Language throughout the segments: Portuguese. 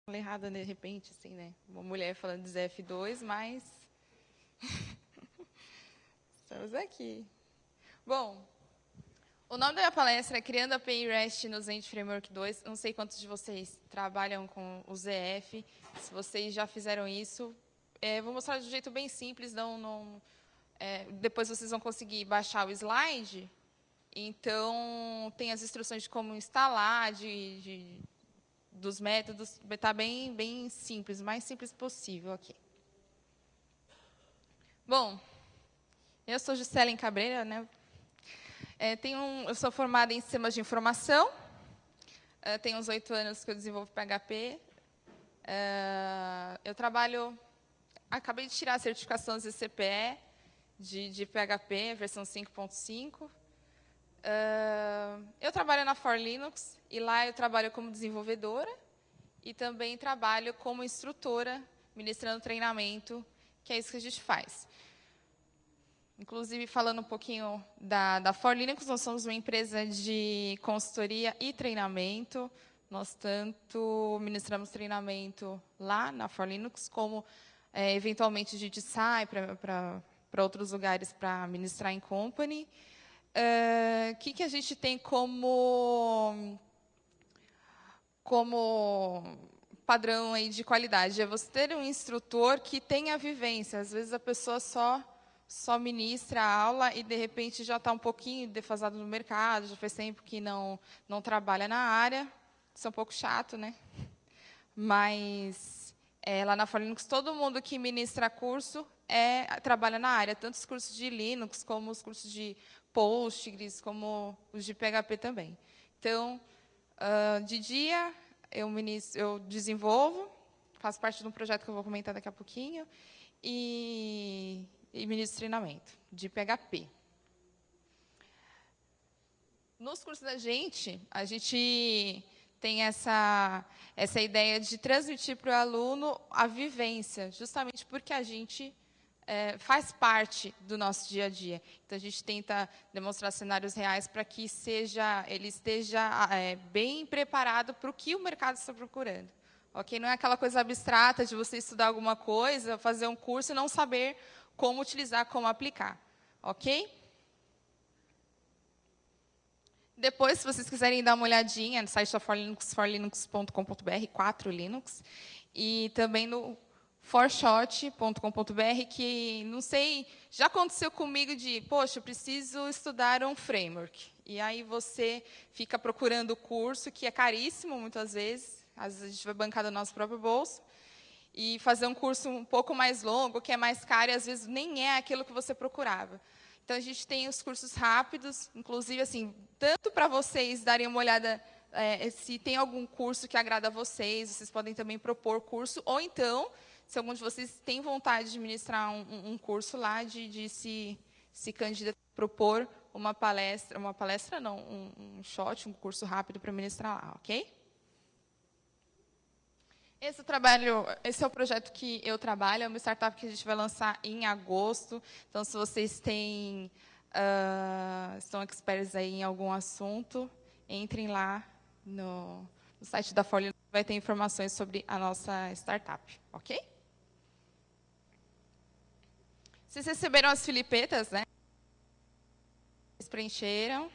Falei errado de repente, assim, né? Uma mulher falando de ZF2, mas estamos aqui. Bom, o nome da minha palestra é Criando API REST no Zend Framework 2. Não sei quantos de vocês trabalham com o ZF. Se vocês já fizeram isso, vou mostrar de um jeito bem simples. Depois vocês vão conseguir baixar o slide. Então, tem as instruções de como instalar, dos métodos. Está bem simples, o mais simples possível aqui. Bom, eu sou Juscelin Cabreira, né? Eu sou formada em sistemas de informação. Tenho uns 8 anos que eu desenvolvo PHP. Eu trabalho... Acabei de tirar a certificação ZCPE de PHP, versão 5.5. Eu trabalho na For Linux, e lá eu trabalho como desenvolvedora, e também trabalho como instrutora, ministrando treinamento, que é isso que a gente faz. Inclusive, falando um pouquinho da For Linux, nós somos uma empresa de consultoria e treinamento. Nós tanto ministramos treinamento lá na For Linux, como, eventualmente, a gente sai para outros lugares para ministrar em company. O que a gente tem como padrão aí de qualidade? É você ter um instrutor que tenha vivência. Às vezes, a pessoa só ministra a aula e, de repente, já está um pouquinho defasado no mercado, já faz tempo que não trabalha na área. Isso é um pouco chato, né? Mas, lá na For Linux, todo mundo que ministra curso trabalha na área, tanto os cursos de Linux, como os cursos de Postgres, como os de PHP também. Então, de dia, eu desenvolvo, faço parte de um projeto que eu vou comentar daqui a pouquinho, e ministro treinamento de PHP. Nos cursos da gente, a gente tem essa ideia de transmitir para o aluno a vivência, justamente porque a gente faz parte do nosso dia a dia. Então, a gente tenta demonstrar cenários reais para que ele esteja bem preparado para o que o mercado está procurando. Okay? Não é aquela coisa abstrata de você estudar alguma coisa, fazer um curso e não saber como utilizar, como aplicar. Ok? Depois, se vocês quiserem dar uma olhadinha no site da forlinux, forlinux.com.br, 4Linux, e também no forshot.com.br, que, não sei, já aconteceu comigo poxa, eu preciso estudar um framework. E aí você fica procurando o curso, que é caríssimo, muitas vezes. Às vezes a gente vai bancar do nosso próprio bolso. E fazer um curso um pouco mais longo, que é mais caro, e às vezes nem é aquilo que você procurava. Então, a gente tem os cursos rápidos, inclusive, assim, tanto para vocês darem uma olhada se tem algum curso que agrada a vocês podem também propor curso, ou então, se algum de vocês tem vontade de ministrar um curso lá, de se candidatar, propor uma palestra não, um shot, um curso rápido para ministrar lá, ok? Esse é o projeto que eu trabalho, é uma startup que a gente vai lançar em agosto. Então, se vocês estão experts aí em algum assunto, entrem lá no site da Folha, vai ter informações sobre a nossa startup, ok? Vocês receberam as filipetas, né? Vocês preencheram.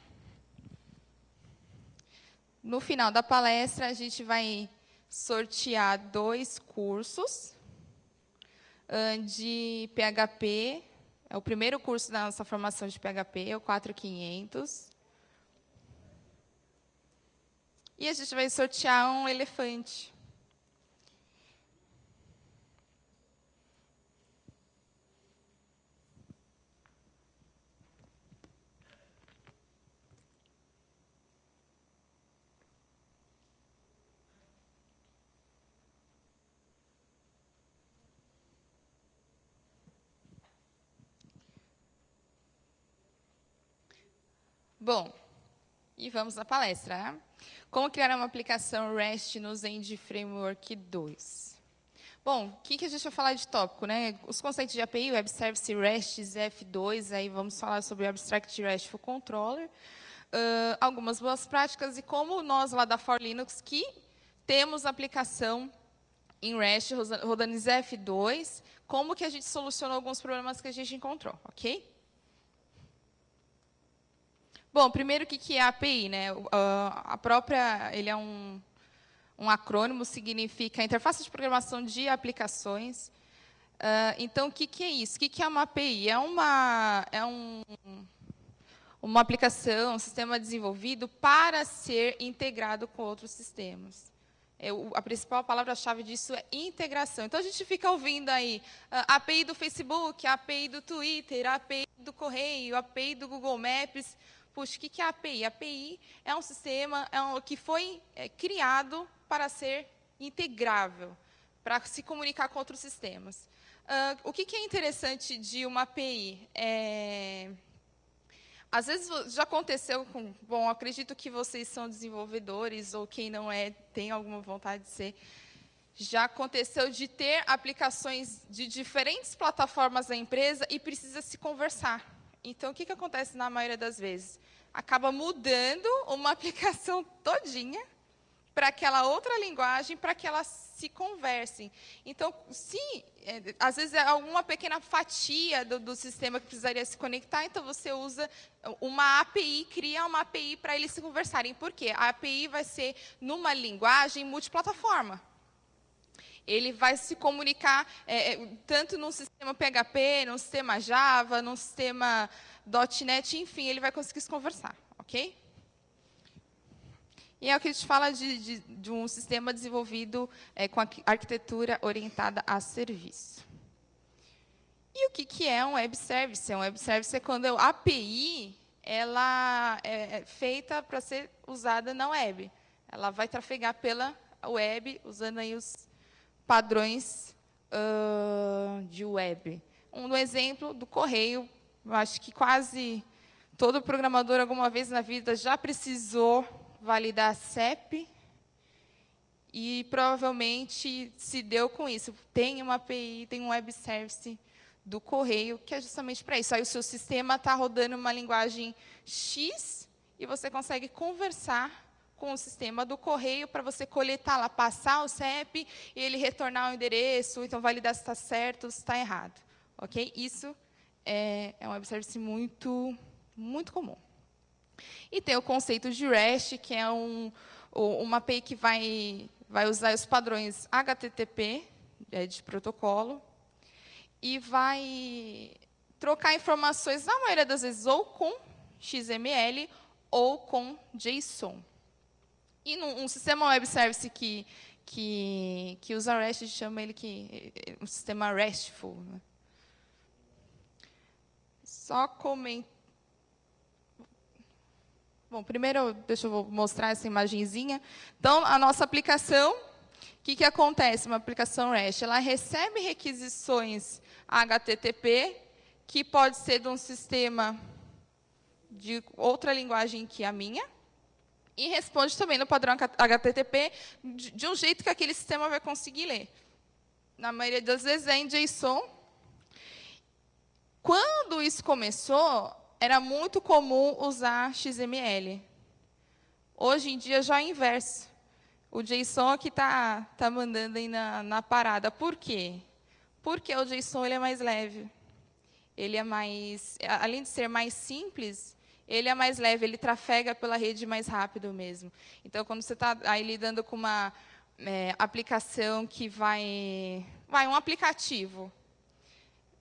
No final da palestra, a gente vai sortear 2 cursos de PHP. É o primeiro curso da nossa formação de PHP, é o 4500. E a gente vai sortear um elefante. Bom, e vamos à palestra. Né? Como criar uma aplicação REST no Zend Framework 2? Bom, o que a gente vai falar de tópico? Né? Os conceitos de API, Web Service, REST, ZF2, aí vamos falar sobre o Abstract RESTful Controller, algumas boas práticas e como nós lá da For Linux, que temos aplicação em REST, rodando em ZF2, como que a gente solucionou alguns problemas que a gente encontrou, ok? Bom, primeiro, o que é a API, né? Ele é um acrônimo, significa Interface de Programação de Aplicações. Então, o que é isso? O que é uma API? É uma aplicação, um sistema desenvolvido para ser integrado com outros sistemas. A principal palavra-chave disso é integração. Então, a gente fica ouvindo aí a API do Facebook, a API do Twitter, a API do Correio, a API do Google Maps. Puxa, o que é a API? A API é um sistema que foi criado para ser integrável, para se comunicar com outros sistemas. O que é interessante de uma API? Às vezes já aconteceu com... Bom, acredito que vocês são desenvolvedores, ou quem não é, tem alguma vontade de ser. Já aconteceu de ter aplicações de diferentes plataformas da empresa e precisa se conversar. Então, o que acontece na maioria das vezes? Acaba mudando uma aplicação todinha para aquela outra linguagem, para que elas se conversem. Então, às vezes é alguma pequena fatia do sistema que precisaria se conectar, então você usa uma API, cria uma API para eles se conversarem. Por quê? A API vai ser numa linguagem multiplataforma. Ele vai se comunicar tanto num sistema PHP, num sistema Java, num sistema .NET, enfim, ele vai conseguir se conversar, ok? E é o que a gente fala de um sistema desenvolvido com arquitetura orientada a serviço. E o que é um web service? Um web service é quando a API ela é feita para ser usada na web. Ela vai trafegar pela web, usando aí os padrões de web. Um exemplo do Correio, eu acho que quase todo programador, alguma vez na vida, já precisou validar CEP e provavelmente se deu com isso. Tem uma API, tem um web service do Correio, que é justamente para isso. Aí o seu sistema está rodando uma linguagem X e você consegue conversar com o sistema do Correio para você coletar lá, passar o CEP e ele retornar o endereço, então validar se está certo ou se está errado. Ok? Isso é um web service muito, muito comum. E tem o conceito de REST, que é uma API que vai usar os padrões HTTP, de protocolo, e vai trocar informações, na maioria das vezes, ou com XML ou com JSON. E num sistema web service que usa REST, a gente chama ele um sistema RESTful. Né? Só comentar. Bom, primeiro, deixa eu mostrar essa imagenzinha. Então, a nossa aplicação, o que acontece? Uma aplicação REST, ela recebe requisições HTTP, que pode ser de um sistema de outra linguagem que a minha, e responde também no padrão HTTP de um jeito que aquele sistema vai conseguir ler. Na maioria das vezes é em JSON. Quando isso começou, era muito comum usar XML. Hoje em dia já é o inverso. O JSON que está mandando aí na parada. Por quê? Porque o JSON ele é mais leve. Ele é mais, além de ser mais simples, ele é mais leve, ele trafega pela rede mais rápido mesmo. Então, quando você está aí lidando com uma aplicação que vai um aplicativo,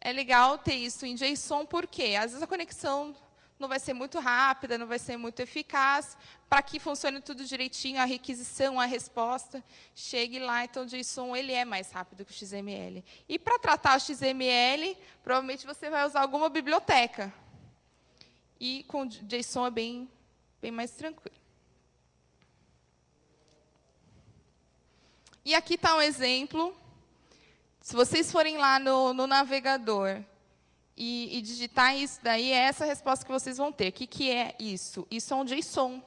é legal ter isso em JSON, porque às vezes a conexão não vai ser muito rápida, não vai ser muito eficaz, para que funcione tudo direitinho, a requisição, a resposta, chegue lá. Então, o JSON ele é mais rápido que o XML. E, para tratar o XML, provavelmente você vai usar alguma biblioteca. E com JSON é bem mais tranquilo. E aqui está um exemplo. Se vocês forem lá no navegador e digitar isso daí, é essa a resposta que vocês vão ter. O que é isso? Isso é um JSON,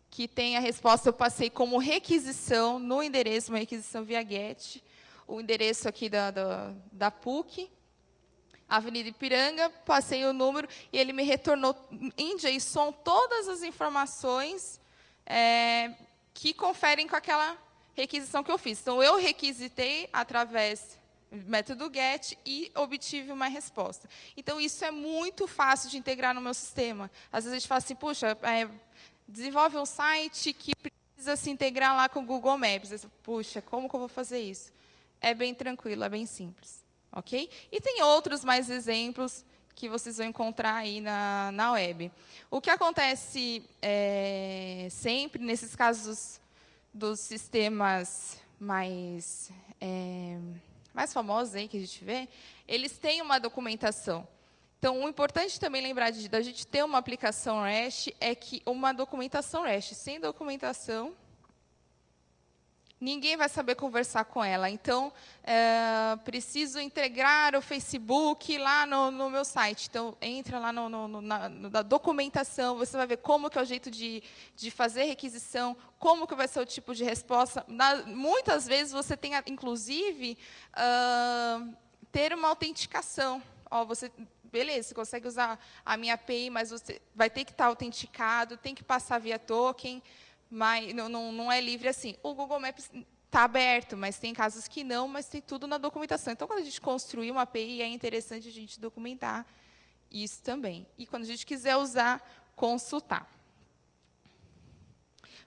que tem a resposta, eu passei como requisição no endereço, uma requisição via GET, o endereço aqui da PUC, Avenida Ipiranga, passei o número, e ele me retornou em JSON todas as informações que conferem com aquela requisição que eu fiz. Então, eu requisitei através do método GET e obtive uma resposta. Então, isso é muito fácil de integrar no meu sistema. Às vezes, a gente fala assim, puxa, desenvolve um site que precisa se integrar lá com o Google Maps. Puxa, como que eu vou fazer isso? É bem tranquilo, é bem simples. Ok? E tem outros mais exemplos que vocês vão encontrar aí na web. O que acontece sempre, nesses casos dos sistemas mais famosos aí que a gente vê, eles têm uma documentação. Então, o importante também lembrar da gente ter uma aplicação REST é que uma documentação REST, sem documentação, ninguém vai saber conversar com ela. Então, preciso integrar o Facebook lá no meu site. Então, entra lá na documentação, você vai ver como que é o jeito de fazer requisição, como que vai ser o tipo de resposta. Muitas vezes, você tem, inclusive, ter uma autenticação. Beleza, você consegue usar a minha API, mas você vai ter que estar autenticado, tem que passar via token, mas não é livre assim. O Google Maps está aberto, mas tem casos que não, mas tem tudo na documentação. Então, quando a gente construir uma API, é interessante a gente documentar isso também. E, quando a gente quiser usar, consultar.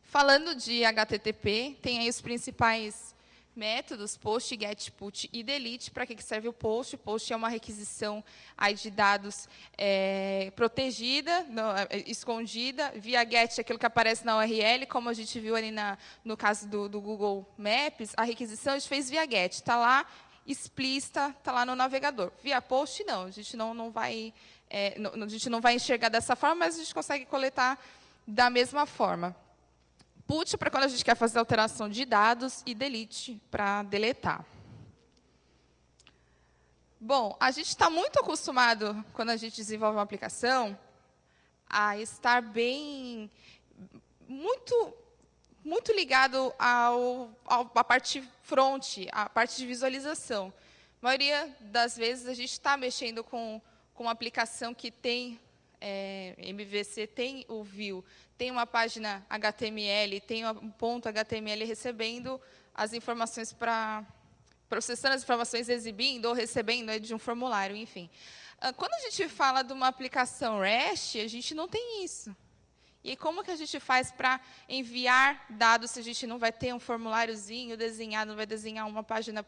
Falando de HTTP, tem aí os principais métodos, post, get, put e delete. Para que serve o post? O post é uma requisição aí de dados protegida, escondida. Via get, aquilo que aparece na URL, como a gente viu ali no caso do Google Maps, a requisição a gente fez via get. Está lá, explícita, está lá no navegador. Via post, não. A gente não vai enxergar dessa forma, mas a gente consegue coletar da mesma forma. Put para quando a gente quer fazer alteração de dados e delete para deletar. Bom, a gente está muito acostumado, quando a gente desenvolve uma aplicação, a estar muito ligado à parte front, à parte de visualização. A maioria das vezes, a gente está mexendo com uma aplicação que tem MVC, tem o view, tem uma página HTML, tem um ponto HTML recebendo as informações processando as informações, exibindo ou recebendo de um formulário, enfim. Quando a gente fala de uma aplicação REST, a gente não tem isso. E como que a gente faz para enviar dados se a gente não vai ter um formuláriozinho desenhado, não vai desenhar uma página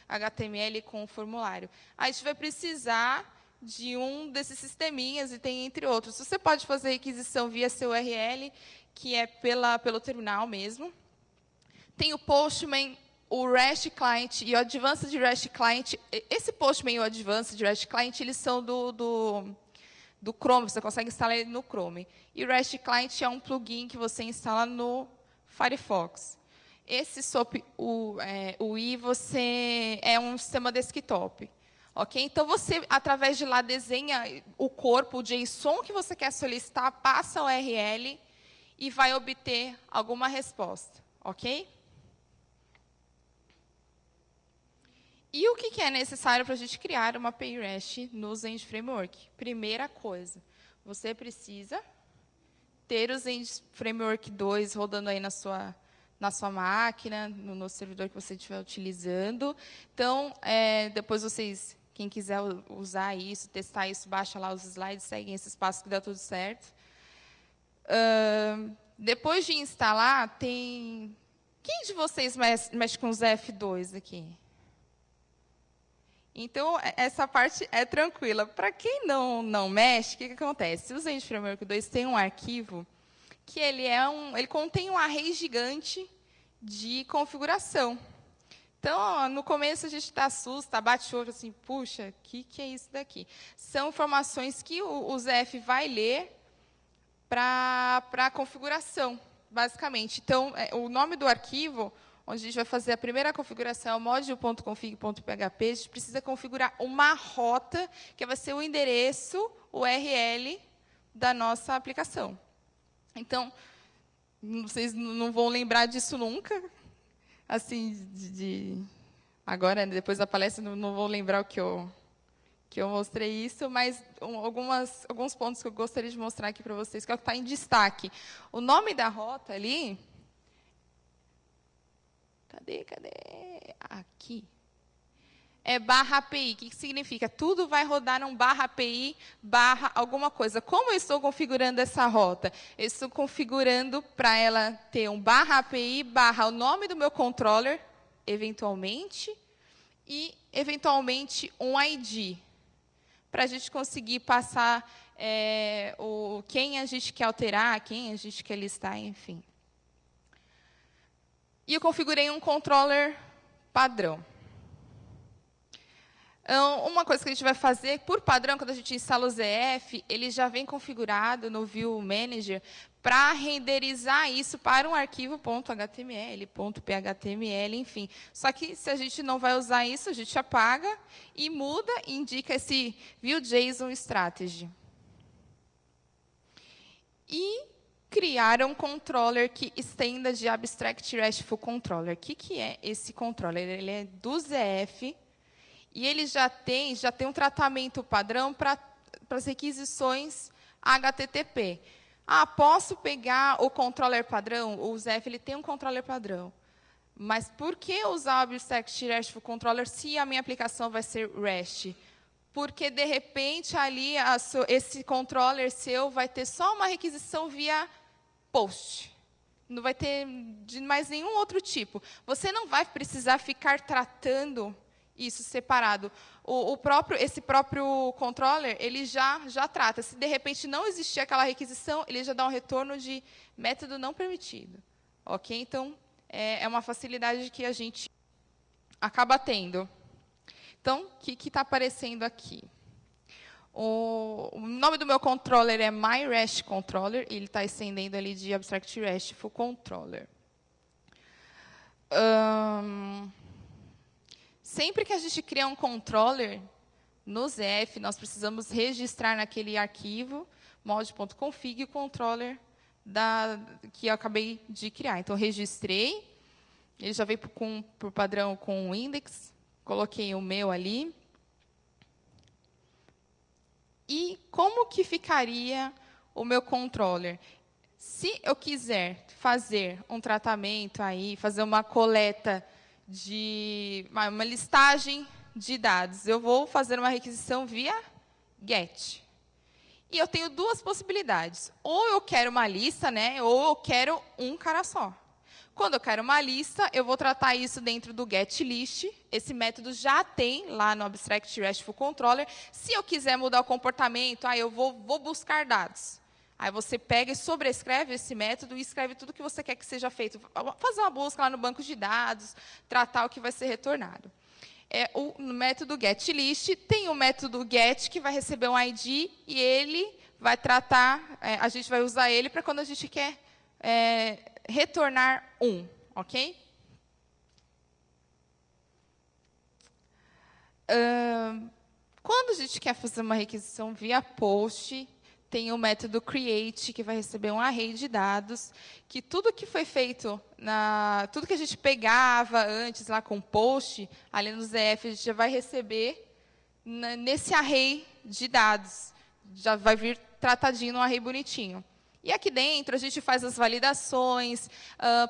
.html com um formulário? A gente vai precisar de um desses sisteminhas, e tem entre outros. Você pode fazer requisição via seu URL, que é pelo terminal mesmo. Tem o Postman, o REST Client e o Advanced REST Client. Esse Postman e o Advanced REST Client, eles são do Chrome, você consegue instalar ele no Chrome. E o REST Client é um plugin que você instala no Firefox. Esse SOAP UI é um sistema desktop. Okay? Então, você, através de lá, desenha o corpo, o JSON que você quer solicitar, passa a URL e vai obter alguma resposta. Ok? E o que é necessário para a gente criar uma API REST no Zend Framework? Primeira coisa, você precisa ter o Zend Framework 2 rodando aí na sua máquina, no servidor que você estiver utilizando. Então, depois vocês... Quem quiser usar isso, testar isso, baixa lá os slides, seguem esses passos que dá tudo certo. Depois de instalar, tem... Quem de vocês mexe com os F2 aqui? Então, essa parte é tranquila. Para quem não mexe, o que acontece? O Zend Framework 2 tem um arquivo que ele contém um array gigante de configuração. Então, no começo, a gente assusta, bate o olho assim, puxa, o que é isso daqui? São informações que o ZF vai ler para a configuração, basicamente. Então, o nome do arquivo, onde a gente vai fazer a primeira configuração, é o module.config.php, a gente precisa configurar uma rota, que vai ser o endereço, o URL da nossa aplicação. Então, vocês não vão lembrar disso nunca, assim, agora, depois da palestra, não vou lembrar o que eu mostrei isso, mas alguns pontos que eu gostaria de mostrar aqui para vocês, que é o que está em destaque. O nome da rota ali Cadê? Aqui. É barra API. O que significa? Tudo vai rodar num barra API, barra alguma coisa. Como eu estou configurando essa rota? Eu estou configurando para ela ter um barra API, barra o nome do meu controller, eventualmente, e, eventualmente, um ID, para a gente conseguir passar quem a gente quer alterar, quem a gente quer listar, enfim. E eu configurei um controller padrão. Uma coisa que a gente vai fazer, por padrão, quando a gente instala o ZF, ele já vem configurado no View Manager para renderizar isso para um arquivo .html, .phml, enfim. Só que, se a gente não vai usar isso, a gente apaga e muda e indica esse Vue.json Strategy. E criar um controller que estenda de Abstract RESTful Controller. O que é esse controller? Ele é do ZF, e ele já tem um tratamento padrão para as requisições HTTP. Posso pegar o controller padrão? O ZF ele tem um controller padrão. Mas por que usar o Abstract RESTful Controller se a minha aplicação vai ser REST? Porque, de repente, ali esse controller seu vai ter só uma requisição via POST. Não vai ter de mais nenhum outro tipo. Você não vai precisar ficar tratando isso separado. Esse próprio controller, ele já trata. Se, de repente, não existir aquela requisição, ele já dá um retorno de método não permitido. Ok? Então, é uma facilidade que a gente acaba tendo. Então, o que está aparecendo aqui? O nome do meu controller é MyRESTController, e ele está estendendo ali de Abstract RESTful Controller. Sempre que a gente cria um controller no ZF, nós precisamos registrar naquele arquivo mod.config o controller que eu acabei de criar. Então, registrei, ele já veio por padrão com o index, coloquei o meu ali. E como que ficaria o meu controller? Se eu quiser fazer um tratamento aí, fazer uma coleta uma listagem de dados, eu vou fazer uma requisição via GET. E eu tenho duas possibilidades. Ou eu quero uma lista, né, ou eu quero um cara só. Quando eu quero uma lista, eu vou tratar isso dentro do getList. Esse método já tem lá no Abstract RESTful Controller. Se eu quiser mudar o comportamento, eu vou buscar dados. Aí você pega e sobrescreve esse método e escreve tudo que você quer que seja feito. Fazer uma busca lá no banco de dados, tratar o que vai ser retornado. O método getList tem o método get, que vai receber um ID, e ele vai tratar, a gente vai usar ele para quando a gente quer retornar ok? Quando a gente quer fazer uma requisição via POST, tem o método create, que vai receber um array de dados, que tudo que foi feito, tudo que a gente pegava antes lá com POST, ali no ZF, a gente já vai receber nesse array de dados. Já vai vir tratadinho num array bonitinho. E aqui dentro, a gente faz as validações,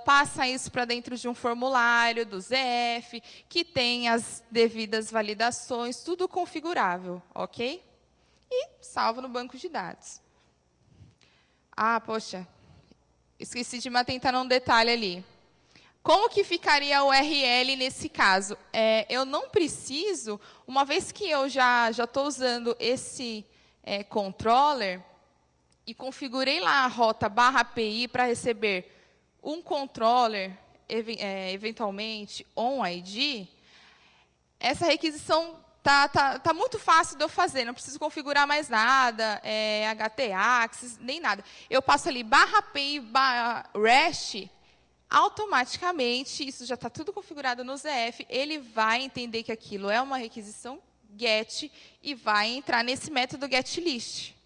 passa isso para dentro de um formulário do ZF, que tem as devidas validações, tudo configurável, ok? E salvo no banco de dados. Poxa, esqueci de me atentar num detalhe ali. Como que ficaria o URL nesse caso? Eu não preciso, uma vez que eu já estou usando esse controller, e configurei lá a rota /API para receber um controller, eventualmente, OnID, essa requisição tá muito fácil de eu fazer, não preciso configurar mais nada, htaccess, nem nada. Eu passo ali /API /REST, automaticamente, isso já está tudo configurado no ZF, ele vai entender que aquilo é uma requisição GET e vai entrar nesse método getList.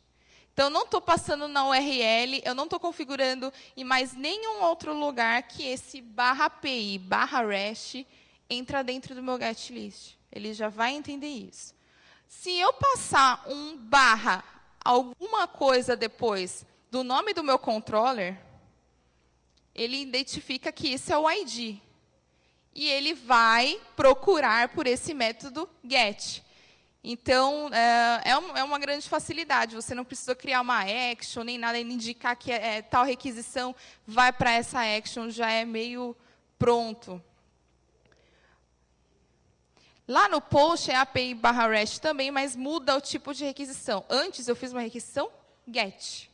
Então, eu não estou passando na URL, eu não estou configurando em mais nenhum outro lugar que esse /API /REST entra dentro do meu getList. Ele já vai entender isso. Se eu passar um barra alguma coisa depois do nome do meu controller, ele identifica que esse é o ID. e ele vai procurar por esse método get. Então, é uma grande facilidade. Você não precisa criar uma action, nem nada, indicar que tal requisição vai para essa action, já é meio pronto. Lá no post é API/REST também, mas muda o tipo de requisição. Antes, eu fiz uma requisição get.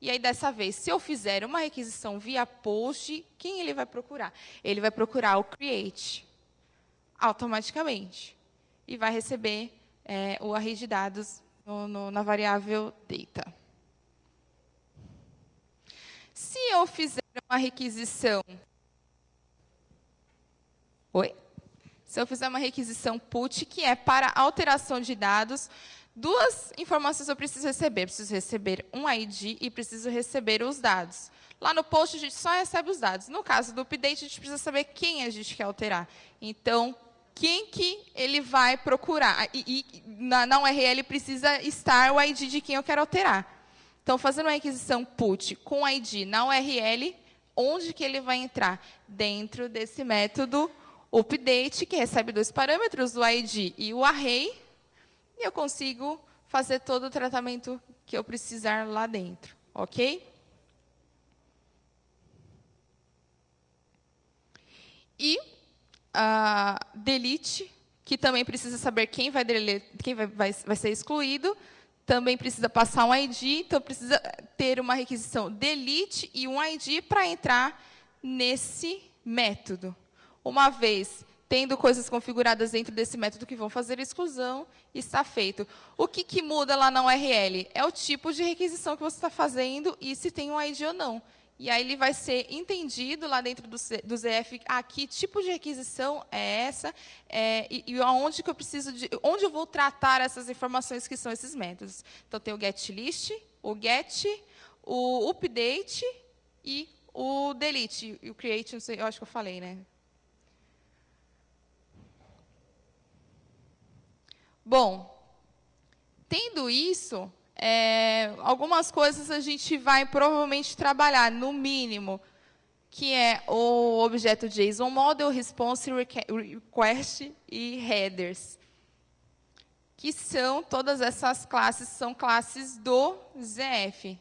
E aí, dessa vez, se eu fizer uma requisição via post, quem ele vai procurar? Ele vai procurar o create, automaticamente. E vai receber o array de dados na variável data. Se eu fizer uma requisição... Oi? Se eu fizer uma requisição put, que é para alteração de dados, duas informações eu preciso receber. Preciso receber um ID e preciso receber os dados. Lá no post, a gente só recebe os dados. No caso do update, a gente precisa saber quem a gente quer alterar. Então, quem que ele vai procurar? Na URL precisa estar o ID de quem eu quero alterar. Então, fazendo uma requisição put com ID na URL, onde que ele vai entrar? Dentro desse método update, que recebe dois parâmetros, o ID e o array, e eu consigo fazer todo o tratamento que eu precisar lá dentro, ok? E delete, que também precisa saber quem vai ser excluído, também precisa passar um ID, então precisa ter uma requisição delete e um ID para entrar nesse método. Uma vez tendo coisas configuradas dentro desse método que vão fazer a exclusão, está feito. O que muda lá na URL? É o tipo de requisição que você está fazendo e se tem um ID ou não. E aí ele vai ser entendido lá dentro do ZF, que tipo de requisição é essa, e aonde que eu preciso onde eu vou tratar essas informações que são esses métodos. Então, tem o getList, o get, o update e o delete. E o create, não sei, eu acho que eu falei, né? Bom, tendo isso, algumas coisas a gente vai provavelmente trabalhar, no mínimo, que é o objeto JSON Model, Response, Request e Headers, que são todas essas classes, são classes do ZF.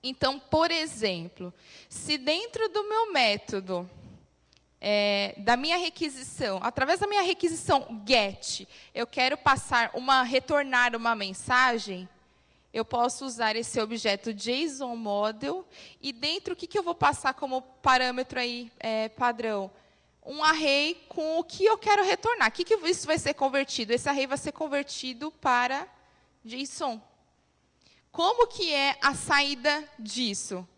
Então, por exemplo, se dentro do meu método, da minha requisição, através da minha requisição get, eu quero retornar uma mensagem, eu posso usar esse objeto JSON Model, e dentro, o que eu vou passar como parâmetro aí, padrão? Um array com o que eu quero retornar. O que isso vai ser convertido? Esse array vai ser convertido para JSON. Como que é a saída disso?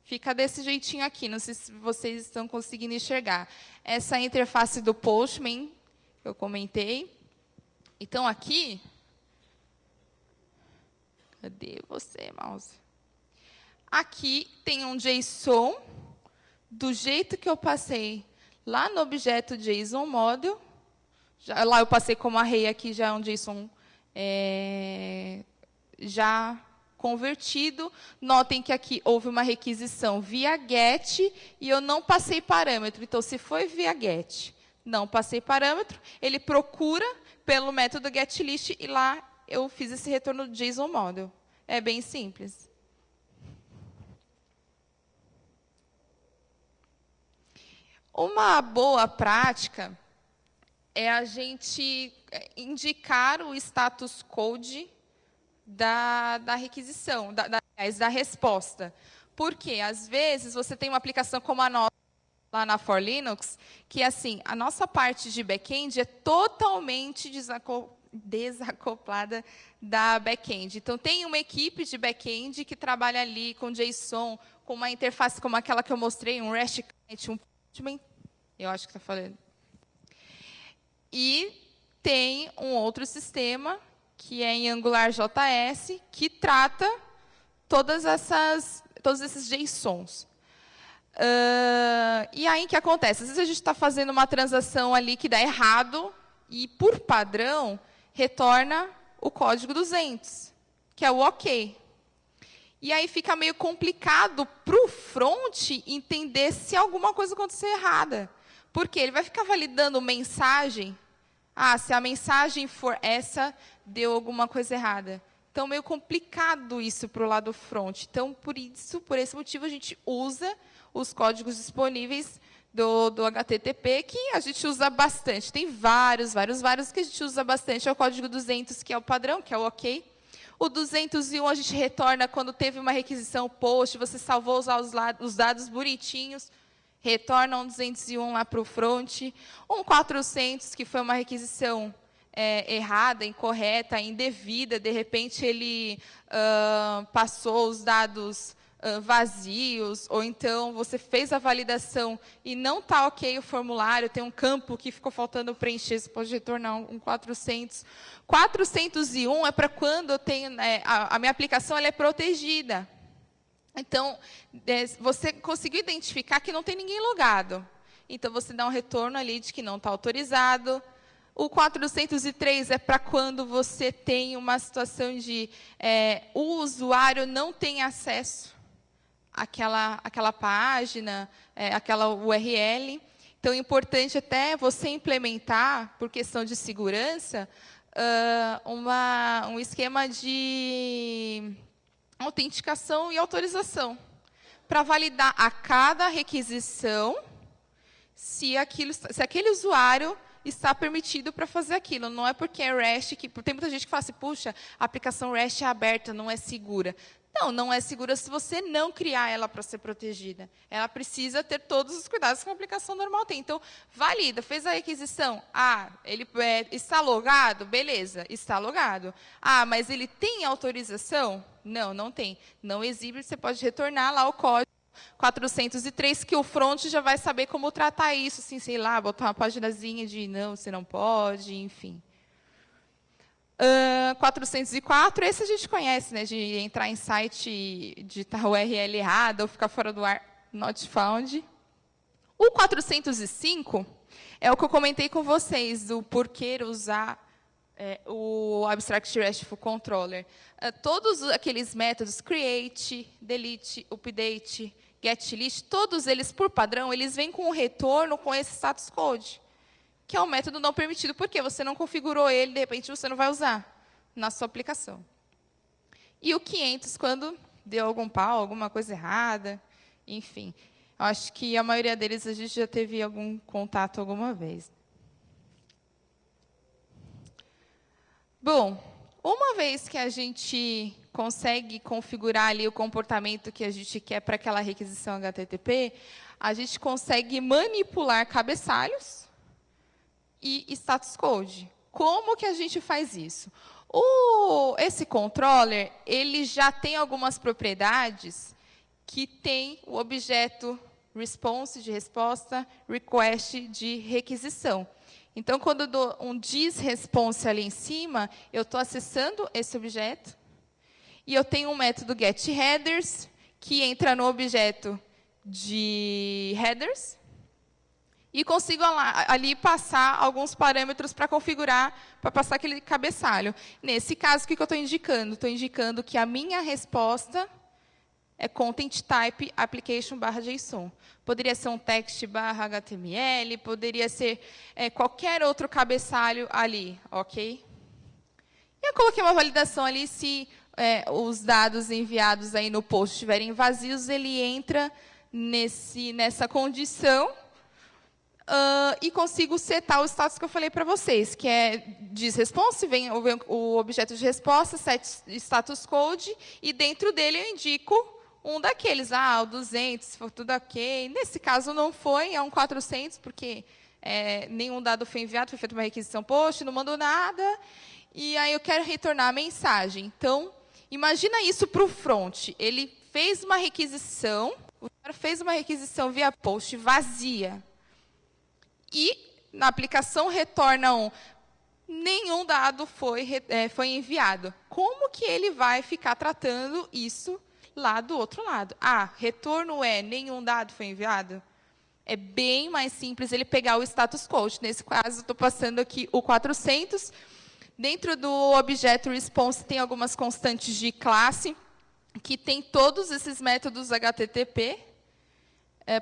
Fica desse jeitinho aqui, não sei se vocês estão conseguindo enxergar. Essa é a interface do Postman, que eu comentei. Então, aqui... Cadê você, mouse? Aqui tem um JSON, do jeito que eu passei lá no objeto JSON Model. Lá eu passei como array, aqui já é um JSON já convertido. Notem que aqui houve uma requisição via get e eu não passei parâmetro. Então, se foi via get, não passei parâmetro, ele procura pelo método getList e lá eu fiz esse retorno do JSON Model. É bem simples. Uma boa prática é a gente indicar o status code da requisição, da resposta. Porque, às vezes, você tem uma aplicação como a nossa, lá na For Linux, que, assim, a nossa parte de back-end é totalmente desacoplada da back-end. Então, tem uma equipe de back-end que trabalha ali com JSON, com uma interface como aquela que eu mostrei, um REST client, um Postman, eu acho que está falando. E tem um outro sistema, que é em AngularJS, que trata todos esses JSONs. E aí, o que acontece? Às vezes, a gente está fazendo uma transação ali que dá errado, e, por padrão, retorna o código 200, que é o OK. E aí fica meio complicado para o front entender se alguma coisa aconteceu errada. Porque ele vai ficar validando mensagem. Ah, se a mensagem for essa, deu alguma coisa errada. Então, meio complicado isso para o lado front. Então, por esse motivo, a gente usa os códigos disponíveis do HTTP, que a gente usa bastante. Tem vários que a gente usa bastante. É o código 200, que é o padrão, que é o OK. O 201 a gente retorna quando teve uma requisição post, você salvou os dados bonitinhos, retorna um 201 lá para o front. Um 400, que foi uma requisição errada, incorreta, indevida, de repente ele passou os dados vazios, ou então você fez a validação e não está OK o formulário, tem um campo que ficou faltando preencher, você pode retornar um 400. 401 é para quando eu tenho, a minha aplicação ela é protegida. Então, você conseguiu identificar que não tem ninguém logado. Então, você dá um retorno ali de que não está autorizado. O 403 é para quando você tem uma situação de o usuário não tem acesso àquela página, àquela URL. Então, é importante até você implementar, por questão de segurança, um esquema de autenticação e autorização, para validar a cada requisição se aquele usuário está permitido para fazer aquilo. Não é porque é REST, que tem muita gente que fala assim, puxa, a aplicação REST é aberta, não é segura. Não, não é segura se você não criar ela para ser protegida. Ela precisa ter todos os cuidados que uma aplicação normal tem. Então, valida, fez a requisição. Ah, ele está logado? Beleza, está logado. Ah, mas ele tem autorização? Não, não tem. Não exibe, você pode retornar lá o código 403, que o front já vai saber como tratar isso, assim, sei lá, botar uma paginazinha de não, você não pode, enfim. 404, esse a gente conhece, né, de entrar em site e digitar URL errada ou ficar fora do ar, not found. O 405 é o que eu comentei com vocês, do porquê usar o Abstract RESTful Controller. Todos aqueles métodos, create, delete, update, getList, todos eles, por padrão, eles vêm com um retorno com esse status code, que é um método não permitido, porque você não configurou ele, de repente você não vai usar na sua aplicação. E o 500, quando deu algum pau, alguma coisa errada, enfim. Acho que a maioria deles a gente já teve algum contato alguma vez. Bom, uma vez que a gente consegue configurar ali o comportamento que a gente quer para aquela requisição HTTP, a gente consegue manipular cabeçalhos e status code. Como que a gente faz isso? Esse controller, ele já tem algumas propriedades que tem o objeto response, de resposta, request, de requisição. Então, quando eu dou um disresponse ali em cima, eu estou acessando esse objeto, e eu tenho um método getHeaders, que entra no objeto de headers, e consigo ali passar alguns parâmetros para configurar, para passar aquele cabeçalho. Nesse caso, o que eu estou indicando? Estou indicando que a minha resposta é content type application/json. Poderia ser um text/html, poderia ser qualquer outro cabeçalho ali, ok? E eu coloquei uma validação ali, se os dados enviados aí no post estiverem vazios, ele entra nessa condição e consigo setar o status que eu falei para vocês, que é disresponse, vem o objeto de resposta, set status code, e dentro dele eu indico um daqueles, o 200, se for tudo ok. Nesse caso não foi, é um 400, porque nenhum dado foi enviado, foi feita uma requisição post, não mandou nada, e aí eu quero retornar a mensagem. Então, imagina isso para o front. Ele fez uma requisição, o cara fez uma requisição via post vazia, e na aplicação retorna nenhum dado foi enviado. Como que ele vai ficar tratando isso lá do outro lado? Retorno nenhum dado foi enviado? É bem mais simples ele pegar o status code. Nesse caso, estou passando aqui o 400. Dentro do objeto response tem algumas constantes de classe. que tem todos esses métodos HTTP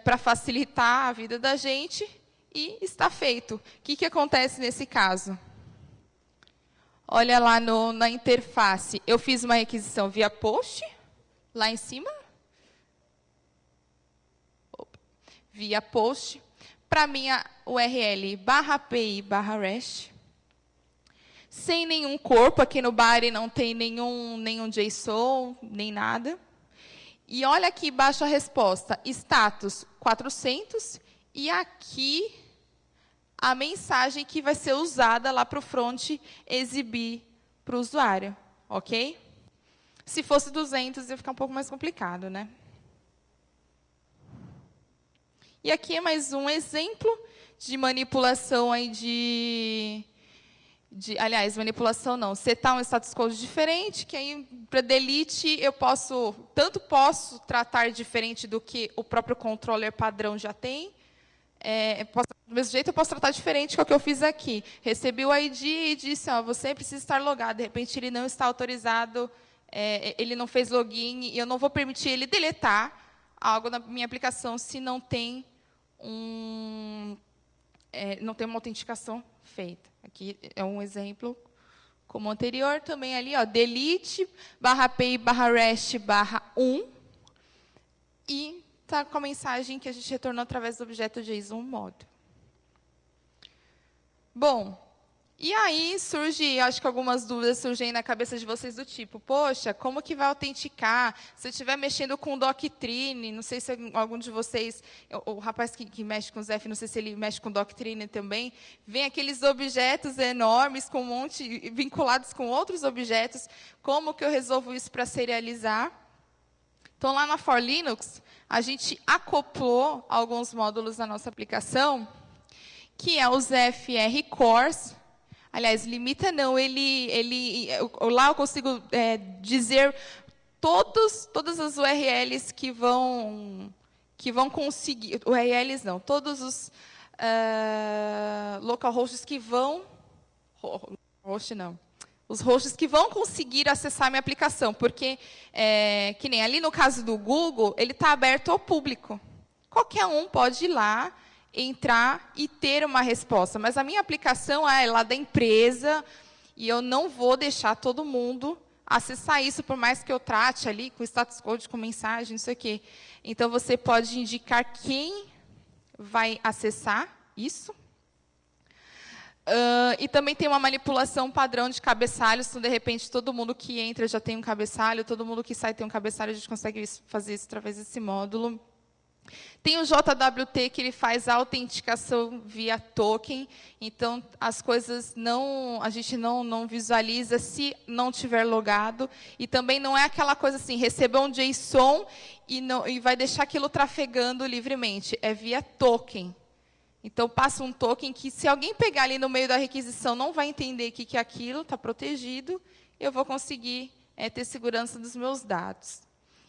para facilitar a vida da gente, e está feito. O que acontece nesse caso? Olha lá na interface, eu fiz uma requisição via post, lá em cima. Opa. Via post, para minha URL /API/REST, sem nenhum corpo, aqui no body não tem nenhum JSON, nem nada. E olha aqui embaixo a resposta, status 400, e aqui a mensagem que vai ser usada lá para o front exibir para o usuário, ok? Se fosse 200, ia ficar um pouco mais complicado, né? E aqui é mais um exemplo de manipulação aí aliás, manipulação não, setar um status code diferente, que aí, para delete, eu posso tratar diferente do que o próprio controller padrão já tem. Do mesmo jeito, eu posso tratar diferente que o que eu fiz aqui. Recebi o ID e disse, ó, você precisa estar logado. De repente, ele não está autorizado, ele não fez login, e eu não vou permitir ele deletar algo na minha aplicação se não tem não tem uma autenticação feita. Aqui é um exemplo como o anterior, também ali, ó, delete /API/REST/1, e está com a mensagem que a gente retornou através do objeto JSON modo. Bom, e aí surge, acho que algumas dúvidas surgem na cabeça de vocês do tipo, poxa, como que vai autenticar? Se eu estiver mexendo com Doctrine, não sei se algum de vocês, o rapaz que mexe com Zef, não sei se ele mexe com Doctrine também, vem aqueles objetos enormes com um monte, vinculados com outros objetos, como que eu resolvo isso para serializar? Então, lá na For Linux, a gente acoplou alguns módulos na nossa aplicação, que é o ZFR Cores. Aliás, limita não, lá eu consigo dizer todas as URLs que vão conseguir, URLs não, todos os localhosts que vão, os hosts que vão conseguir acessar a minha aplicação, porque, que nem ali no caso do Google, ele está aberto ao público. Qualquer um pode ir lá, entrar e ter uma resposta. Mas a minha aplicação é lá da empresa, e eu não vou deixar todo mundo acessar isso, por mais que eu trate ali com status code, com mensagem, não sei o quê. Então, você pode indicar quem vai acessar isso. E também tem uma manipulação padrão de cabeçalhos, então, de repente, todo mundo que entra já tem um cabeçalho, todo mundo que sai tem um cabeçalho, a gente consegue fazer isso através desse módulo. Tem o JWT, que ele faz a autenticação via token, então as coisas a gente não visualiza se não tiver logado, e também não é aquela coisa assim, recebeu um JSON e vai deixar aquilo trafegando livremente, é via token. Então, passa um token que, se alguém pegar ali no meio da requisição, não vai entender o que é aquilo, está protegido, eu vou conseguir ter segurança dos meus dados.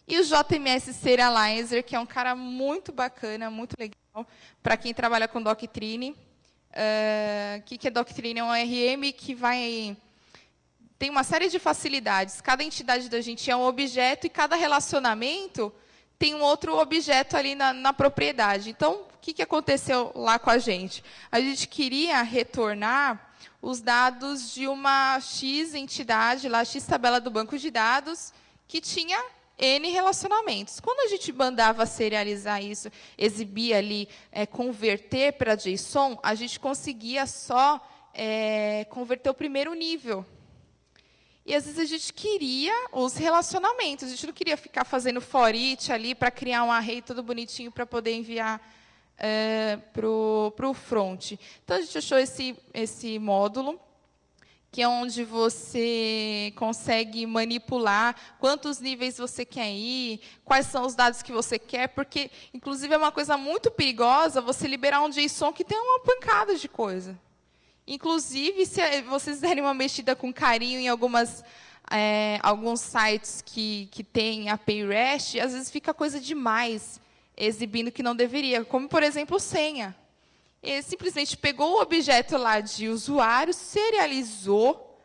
E o JMS Serializer, que é um cara muito bacana, muito legal, para quem trabalha com Doctrine. O que é Doctrine? É um ORM que tem uma série de facilidades. Cada entidade da gente é um objeto, e cada relacionamento tem um outro objeto ali na propriedade. Então, o que aconteceu lá com a gente? A gente queria retornar os dados de uma X entidade, lá, X tabela do banco de dados, que tinha N relacionamentos. Quando a gente mandava serializar isso, exibir ali, converter para JSON, a gente conseguia só converter o primeiro nível. E, às vezes, a gente queria os relacionamentos. A gente não queria ficar fazendo for each ali para criar um array todo bonitinho para poder enviar para o front. Então, a gente achou esse módulo, que é onde você consegue manipular quantos níveis você quer ir, quais são os dados que você quer, porque, inclusive, é uma coisa muito perigosa você liberar um JSON que tem uma pancada de coisa. Inclusive, se vocês derem uma mexida com carinho em alguns sites que têm API REST, às vezes fica coisa demais exibindo que não deveria, como, por exemplo, senha. Ele simplesmente pegou o objeto lá de usuário, serializou,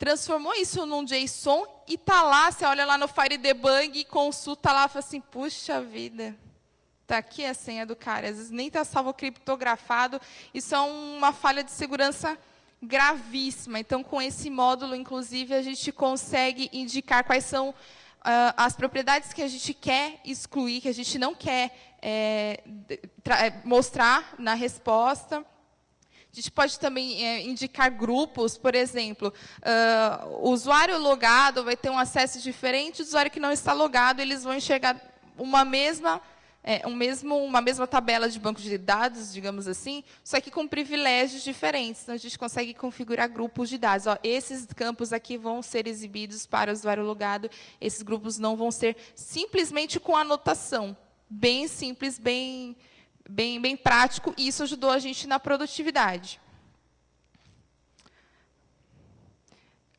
transformou isso num JSON e tá lá, você olha lá no Fire Debug, consulta lá e fala assim, puxa vida, tá aqui a senha do cara, às vezes nem está salvo criptografado, isso é uma falha de segurança gravíssima. Então, com esse módulo, inclusive, a gente consegue indicar quais são as propriedades que a gente quer excluir, que a gente não quer mostrar na resposta. A gente pode também indicar grupos, por exemplo, o usuário logado vai ter um acesso diferente, o usuário que não está logado, eles vão enxergar uma mesma tabela de banco de dados, digamos assim, só que com privilégios diferentes. Então, a gente consegue configurar grupos de dados. Ó, esses campos aqui vão ser exibidos para o usuário logado, esses grupos não vão ser, simplesmente com anotação. Bem simples, bem prático, e isso ajudou a gente na produtividade.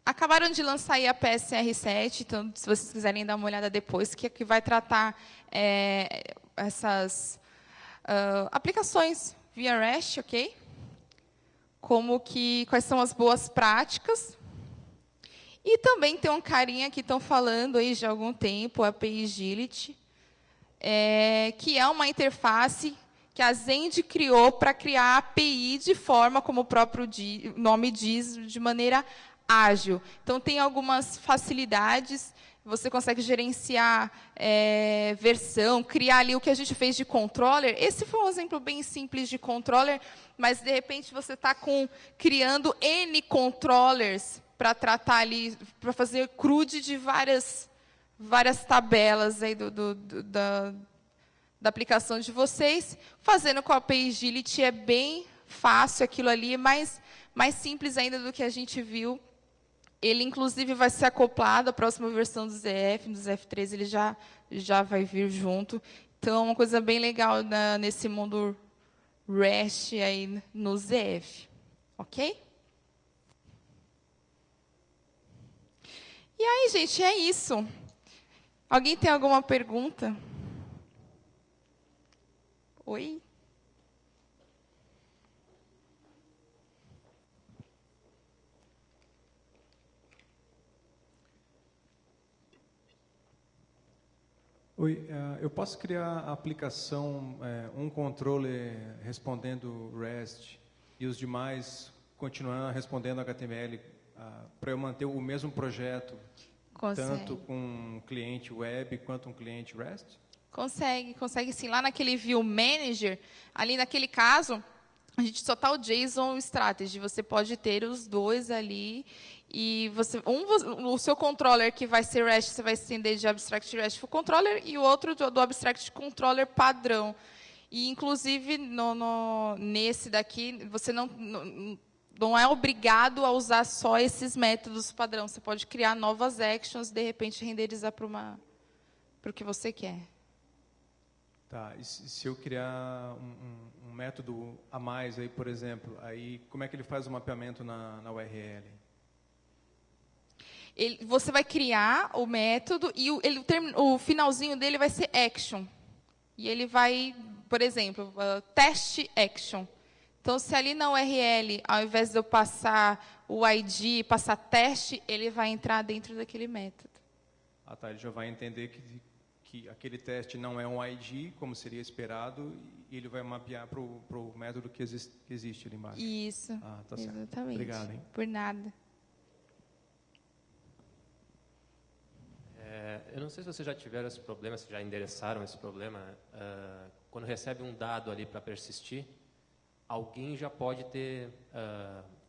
Acabaram de lançar aí a PSR7, então, se vocês quiserem dar uma olhada depois, que vai tratar essas aplicações via REST, ok? Quais são as boas práticas. E também tem um carinha que estão falando aí já há algum tempo, a API Agility, que é uma interface que a Zend criou para criar a API de forma, como o próprio nome diz, de maneira ágil. Então, tem algumas facilidades, você consegue gerenciar versão, criar ali o que a gente fez de controller. Esse foi um exemplo bem simples de controller, mas, de repente, você está criando N controllers para tratar ali, para fazer CRUD de várias tabelas aí da aplicação de vocês. Fazendo com a API Agility é bem fácil aquilo ali, mais simples ainda do que a gente viu. Ele, inclusive, vai ser acoplado à próxima versão do ZF, no ZF3 ele já vai vir junto. Então, é uma coisa bem legal nesse mundo REST aí no ZF. Ok? E aí, gente, é isso. Alguém tem alguma pergunta? Oi? Oi, eu posso criar a aplicação, um controle respondendo REST e os demais continuando respondendo HTML para eu manter o mesmo projeto, tanto com um cliente web quanto um cliente REST? Consegue sim. Lá naquele View Manager, ali naquele caso, a gente só está o JSON Strategy. Você pode ter os dois ali. E o seu controller, que vai ser REST, você vai estender de Abstract RESTful Controller, e o outro do Abstract Controller padrão. E, inclusive, nesse daqui, você não é obrigado a usar só esses métodos padrão. Você pode criar novas actions, de repente, renderizar para o que você quer. Tá, e se eu criar um método a mais, aí, por exemplo, aí como é que ele faz o mapeamento na URL? Você vai criar o método e o finalzinho dele vai ser action. E ele vai, por exemplo, teste action. Então, se ali na URL, ao invés de eu passar o ID, passar teste, ele vai entrar dentro daquele método. Ah, tá, ele já vai entender que aquele teste não é um ID, como seria esperado, e ele vai mapear para o método que existe ali embaixo. Isso, tá certo. Exatamente. Obrigado, hein? Por nada. Eu não sei se vocês já tiveram esse problema, se já endereçaram esse problema. Quando recebe um dado ali para persistir, alguém já pode ter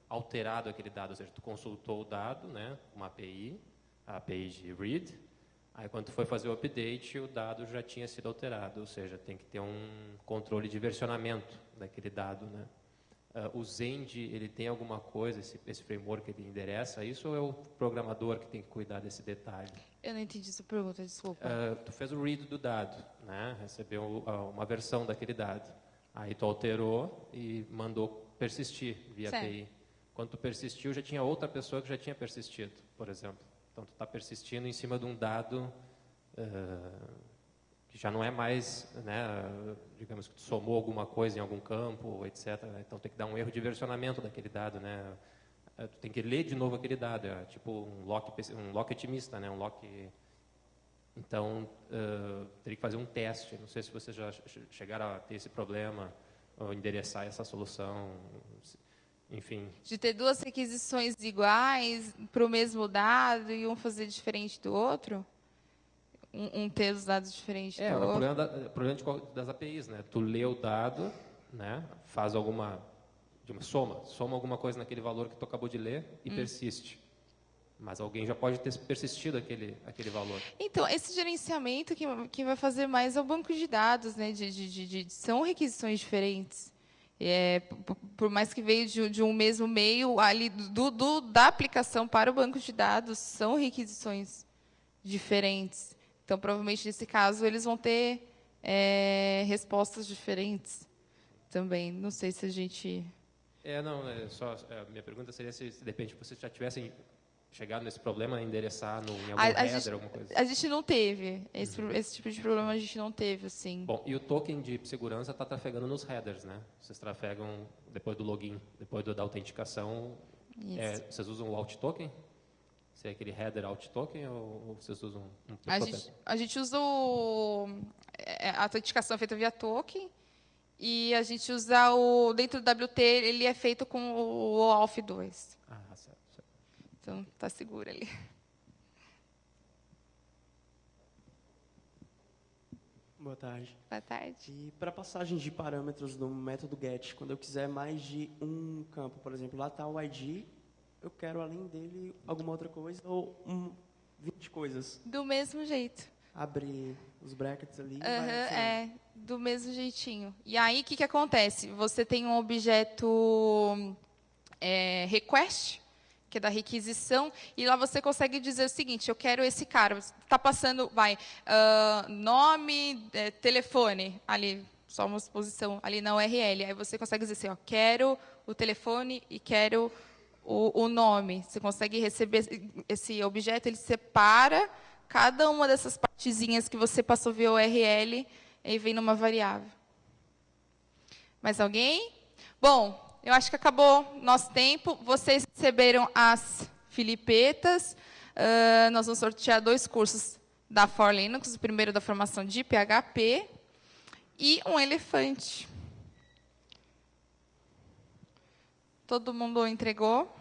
alterado aquele dado. Ou seja, tu consultou o dado, né, uma API, a API de read. Aí, quando tu foi fazer o update, o dado já tinha sido alterado. Ou seja, tem que ter um controle de versionamento daquele dado, né? O Zend, ele tem alguma coisa, esse framework que ele endereça isso, ou é o programador que tem que cuidar desse detalhe? Eu não entendi essa pergunta, desculpa. Tu fez o read do dado, né? Recebeu uma versão daquele dado. Aí tu alterou e mandou persistir via API. Quando tu persistiu, já tinha outra pessoa que já tinha persistido, por exemplo. Então, tu está persistindo em cima de um dado que já não é mais, né, digamos que tu somou alguma coisa em algum campo, etc. Então, tem que dar um erro de versionamento daquele dado, né? tu tem que ler de novo aquele dado, é tipo um lock otimista, né? Um lock. Então, teria que fazer um teste. Não sei se vocês já chegaram a ter esse problema, ou endereçar essa solução, enfim. De ter duas requisições iguais para o mesmo dado e um fazer diferente do outro? Um ter os dados diferentes do outro? O problema das APIs, né? Tu lê o dado, né? Faz soma alguma coisa naquele valor que tu acabou de ler e persiste. Mas alguém já pode ter persistido aquele valor. Então, esse gerenciamento, quem vai fazer mais é o banco de dados, né? São requisições diferentes. Por mais que veio de um mesmo meio, ali da aplicação para o banco de dados, são requisições diferentes. Então, provavelmente, nesse caso, eles vão ter respostas diferentes também. Não sei se a gente... minha pergunta seria se de repente vocês já tivessem chegado nesse problema, endereçar em algum header, alguma coisa. A gente não teve. Esse tipo de problema a gente não teve, assim. Bom, e o token de segurança está trafegando nos headers, né? Vocês trafegam depois do login, depois da autenticação. Vocês usam o alt token? Se é aquele header alt token ou vocês usam um a gente usa a autenticação é feita via token e a gente usa dentro do WT, ele é feito com o OAuth 2. Certo. Então, está seguro ali. Boa tarde. Boa tarde. E para passagem de parâmetros do método GET, quando eu quiser mais de um campo, por exemplo, lá está o ID, eu quero, além dele, alguma outra coisa ou 20 coisas. Do mesmo jeito. Abrir os brackets ali. Do mesmo jeitinho. E aí, o que acontece? Você tem um objeto request, que é da requisição, e lá você consegue dizer o seguinte: eu quero esse cara. Você está passando, nome, telefone, ali, só uma exposição ali na URL. Aí você consegue dizer assim, quero o telefone e quero o nome. Você consegue receber esse objeto, ele separa cada uma dessas partezinhas que você passou via URL e vem numa variável. Mais alguém? Bom, eu acho que acabou nosso tempo. Vocês receberam as filipetas. Nós vamos sortear 2 cursos da For Linux, o primeiro da formação de PHP e um elefante. Todo mundo entregou?